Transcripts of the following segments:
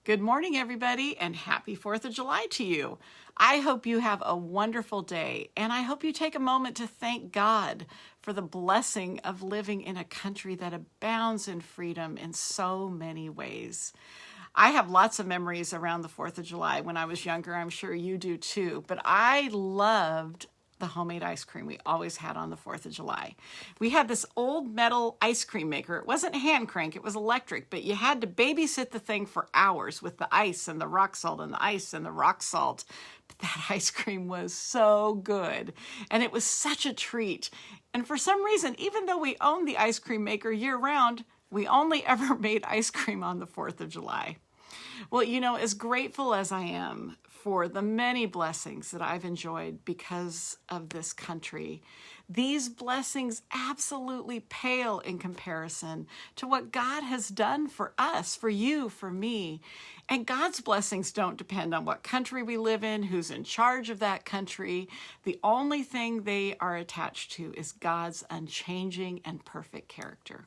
Good morning, everybody, and happy 4th of July to you. I hope you have a wonderful day, and I hope you take a moment to thank God for the blessing of living in a country that abounds in freedom in so many ways. I have lots of memories around the 4th of July. When I was younger, I'm sure you do too, but I loved the homemade ice cream we always had on the 4th of July. We had this old metal ice cream maker. It wasn't hand crank, it was electric, but you had to babysit the thing for hours with the ice and the rock salt and the ice and the rock salt. But that ice cream was so good, and it was such a treat. And for some reason, even though we owned the ice cream maker year-round, we only ever made ice cream on the 4th of July. Well, you know, as grateful as I am for the many blessings that I've enjoyed because of this country, these blessings absolutely pale in comparison to what God has done for us, for you, for me. And God's blessings don't depend on what country we live in, who's in charge of that country. The only thing they are attached to is God's unchanging and perfect character.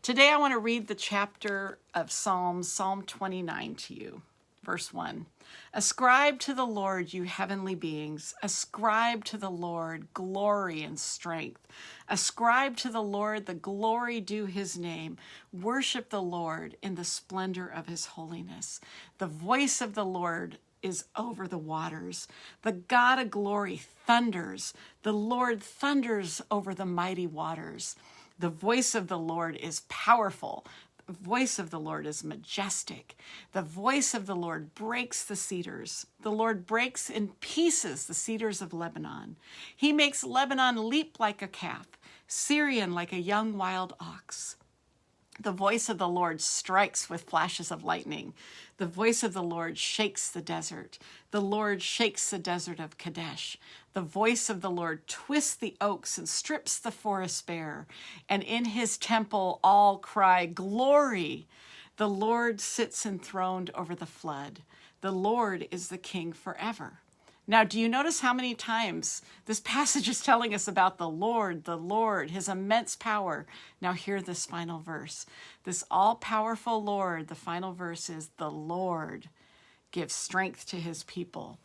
Today I want to read the chapter of Psalm 29 to you. Verse 1. Ascribe to the Lord, you heavenly beings. Ascribe to the Lord glory and strength. Ascribe to the Lord the glory due his name. Worship the Lord in the splendor of his holiness. The voice of the Lord is over the waters. The God of glory thunders. The Lord thunders over the mighty waters. The voice of the Lord is powerful. The voice of the Lord is majestic. The voice of the Lord breaks the cedars. The Lord breaks in pieces the cedars of Lebanon. He makes Lebanon leap like a calf, Syrian like a young wild ox. The voice of the Lord strikes with flashes of lightning. The voice of the Lord shakes the desert. The Lord shakes the desert of Kadesh. The voice of the Lord twists the oaks and strips the forest bare. And in his temple all cry, glory! The Lord sits enthroned over the flood. The Lord is the King forever. Now, do you notice how many times this passage is telling us about the Lord, his immense power? Now hear this final verse. This all-powerful Lord, the final verse is, the Lord gives strength to his people.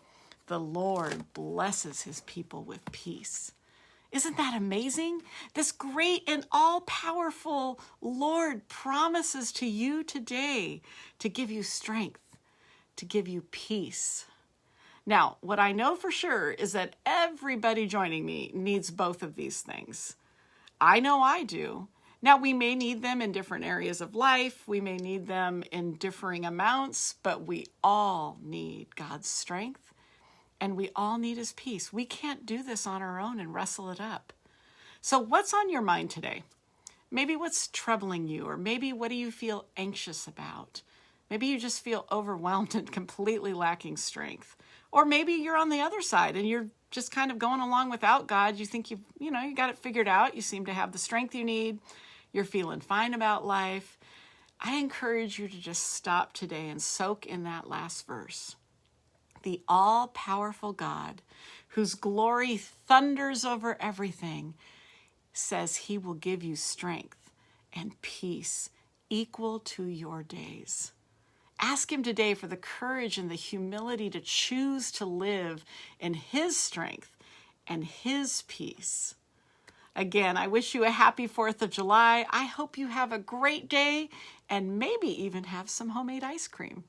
The Lord blesses his people with peace. Isn't that amazing? This great and all-powerful Lord promises to you today to give you strength, to give you peace. Now, what I know for sure is that everybody joining me needs both of these things. I know I do. Now, we may need them in different areas of life. We may need them in differing amounts, but we all need God's strength, and we all need his peace. We can't do this on our own and wrestle it up. So what's on your mind today? Maybe what's troubling you, or maybe what do you feel anxious about? Maybe you just feel overwhelmed and completely lacking strength. Or maybe you're on the other side and you're just kind of going along without God. You think you got it figured out. You seem to have the strength you need. You're feeling fine about life. I encourage you to just stop today and soak in that last verse. The all-powerful God, whose glory thunders over everything, says he will give you strength and peace equal to your days. Ask him today for the courage and the humility to choose to live in his strength and his peace. Again, I wish you a happy 4th of July. I hope you have a great day and maybe even have some homemade ice cream.